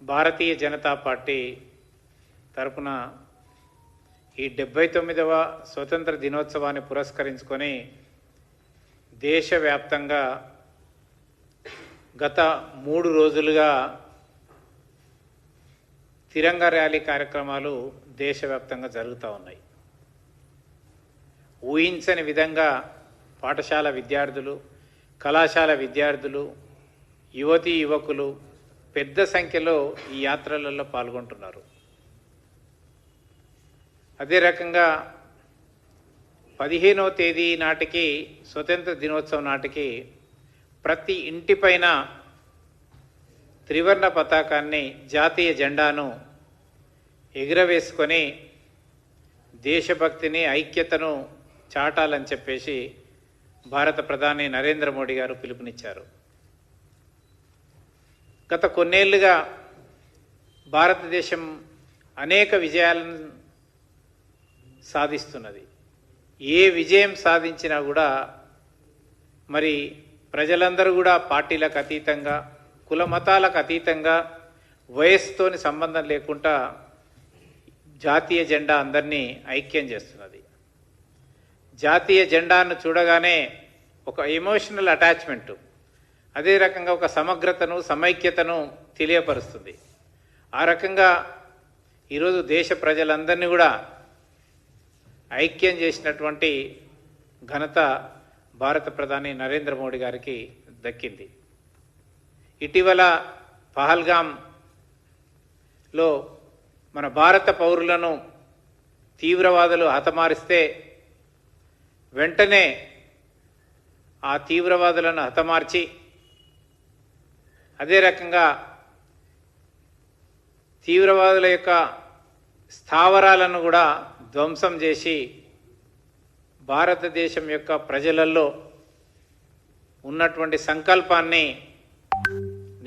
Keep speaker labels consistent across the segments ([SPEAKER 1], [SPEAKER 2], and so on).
[SPEAKER 1] Bharatiya Janata party తరపున ఈ 79వ స్వతంత్ర దినోత్సవాన్ని పురస్కరించుకొని దేశవ్యాప్తంగా గత 3 రోజులుగా తిరంగా ర్యాలీ కార్యక్రమాలు దేశవ్యాప్తంగా జరుగుతూ ఉన్నాయి. ఊహించని విధంగా పాఠశాల విద్యార్థులు, కళాశాల విద్యార్థులు, యువతీ యువకులు పెద్ద సంఖ్యలో ఈ యాత్రలలో పాల్గొంటున్నారు. అదే రకంగా 15వ తేదీ నాటికి స్వతంత్ర దినోత్సవం నాటికి ప్రతి ఇంటిపైన త్రివర్ణ పతాకాన్ని, జాతీయ జెండాను ఎగురవేసుకొని దేశభక్తిని, ఐక్యతను చాటాలని చెప్పేసి భారత ప్రధాని నరేంద్ర మోడీ గారు పిలుపునిచ్చారు. గత కొన్నేళ్లుగా భారతదేశం అనేక విజయాలను సాధిస్తున్నది. ఏ విజయం సాధించినా కూడా మరి ప్రజలందరూ కూడా పార్టీలకు అతీతంగా, కుల మతాలకు అతీతంగా, వయస్సుతోని సంబంధం లేకుండా జాతీయ జెండా అందరినీ ఐక్యం చేస్తున్నది. జాతీయ జెండాను చూడగానే ఒక ఎమోషనల్ అటాచ్మెంటు, అదే రకంగా ఒక సమగ్రతను, సమైక్యతను తెలియపరుస్తుంది. ఆ రకంగా ఈరోజు దేశ ప్రజలందరినీ కూడా ఐక్యం చేసినటువంటి ఘనత భారత ప్రధాని నరేంద్ర మోడీ గారికి దక్కింది. ఇటీవల పహల్గామ్లో మన భారత పౌరులను తీవ్రవాదులు హతమారిస్తే వెంటనే ఆ తీవ్రవాదులను హతమార్చి అదే రకంగా తీవ్రవాదుల యొక్క స్థావరాలను కూడా ధ్వంసం చేసి భారతదేశం యొక్క ప్రజలలో ఉన్నటువంటి సంకల్పాన్ని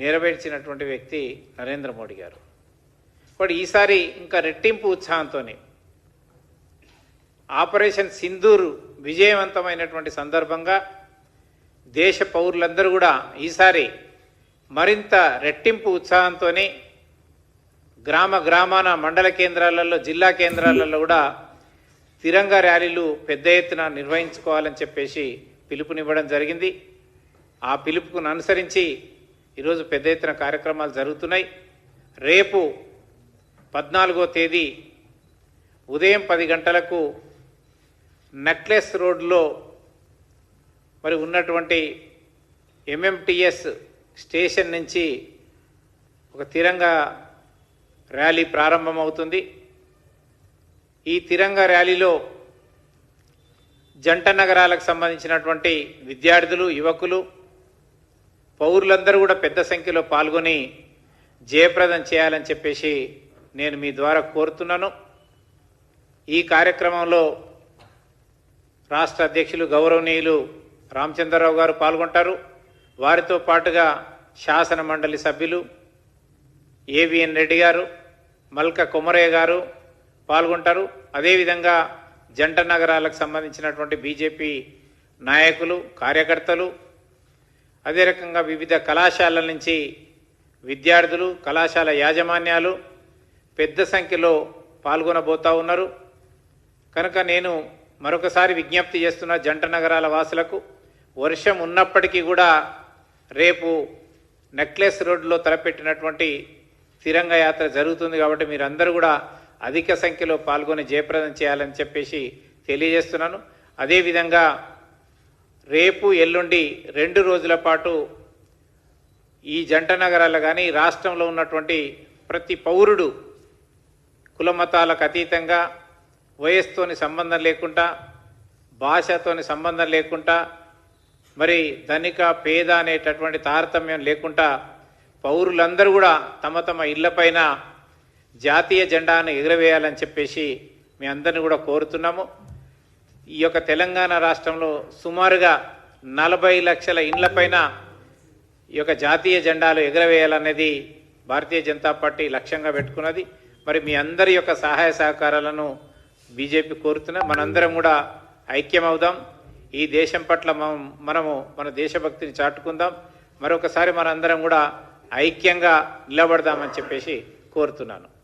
[SPEAKER 1] నెరవేర్చినటువంటి వ్యక్తి నరేంద్ర మోడీ గారు. ఇప్పుడు ఈసారి ఇంకా రెట్టింపు ఉత్సాహంతో ఆపరేషన్ సింధూర్ విజయవంతమైనటువంటి సందర్భంగా దేశ పౌరులందరూ కూడా ఈసారి మరింత రెట్టింపు ఉత్సాహంతో గ్రామ గ్రామాన, మండల కేంద్రాలలో, జిల్లా కేంద్రాలలో కూడా తిరంగా ర్యాలీలు పెద్ద ఎత్తున నిర్వహించుకోవాలని చెప్పేసి పిలుపునివ్వడం జరిగింది. ఆ పిలుపును అనుసరించి ఈరోజు పెద్ద ఎత్తున కార్యక్రమాలు జరుగుతున్నాయి. రేపు 14వ తేదీ ఉదయం 10 గంటలకు నెక్లెస్ రోడ్లో మరి ఉన్నటువంటి MMTS స్టేషన్ నుంచి ఒక తిరంగా ర్యాలీ ప్రారంభమవుతుంది. ఈ తిరంగా ర్యాలీలో జంట నగరాలకు సంబంధించినటువంటి విద్యార్థులు, యువకులు, పౌరులందరూ కూడా పెద్ద సంఖ్యలో పాల్గొని జయప్రదం చేయాలని చెప్పేసి నేను మీ ద్వారా కోరుతున్నాను. ఈ కార్యక్రమంలో రాష్ట్ర అధ్యక్షులు గౌరవనీయులు రామచంద్రరావు గారు పాల్గొంటారు. వారితో పాటుగా శాసన మండలి సభ్యులు AVN రెడ్డి గారు, మల్క కొమరయ్య గారు పాల్గొంటారు. అదేవిధంగా జంట నగరాలకు సంబంధించినటువంటి బీజేపీ నాయకులు, కార్యకర్తలు, అదే రకంగా వివిధ కళాశాలల నుంచి విద్యార్థులు, కళాశాల యాజమాన్యాలు పెద్ద సంఖ్యలో పాల్గొనబోతూ ఉన్నారు. కనుక నేను మరొకసారి విజ్ఞప్తి చేస్తున్న జంట నగరాల వాసులకు, వర్షం ఉన్నప్పటికీ కూడా రేపు నెక్లెస్ రోడ్లో తలపెట్టినటువంటి తిరంగా యాత్ర జరుగుతుంది కాబట్టి మీరందరూ కూడా అధిక సంఖ్యలో పాల్గొని జయప్రదం చేయాలని చెప్పేసి తెలియజేస్తున్నాను. అదేవిధంగా రేపు, ఎల్లుండి 2 రోజుల పాటు ఈ జంట నగరాలు కానీ రాష్ట్రంలో ఉన్నటువంటి ప్రతి పౌరుడు కుల మతాలకు అతీతంగా, వయస్సుతోని సంబంధం లేకుండా, భాషతోని సంబంధం లేకుండా, మరి ధనిక పేద అనేటటువంటి తారతమ్యం లేకుండా పౌరులందరూ కూడా తమ తమ ఇళ్లపైన జాతీయ జెండాను ఎగురవేయాలని చెప్పేసి మీ అందరిని కూడా కోరుతున్నాము. ఈ యొక్క తెలంగాణ రాష్ట్రంలో సుమారుగా 40 లక్షల ఇండ్లపైన ఈ యొక్క జాతీయ జెండాలు ఎగురవేయాలనేది భారతీయ జనతా పార్టీ లక్ష్యంగా పెట్టుకున్నది. మరి మీ అందరి యొక్క సహాయ సహకారాలను బీజేపీ కోరుతున్నా. మనందరం కూడా ఐక్యమవుదాం. ఈ దేశం పట్ల మనము మన దేశభక్తిని చాటుకుందాం. మరొకసారి మనందరం కూడా ఐక్యంగా నిలబడదామని చెప్పేసి కోరుతున్నాను.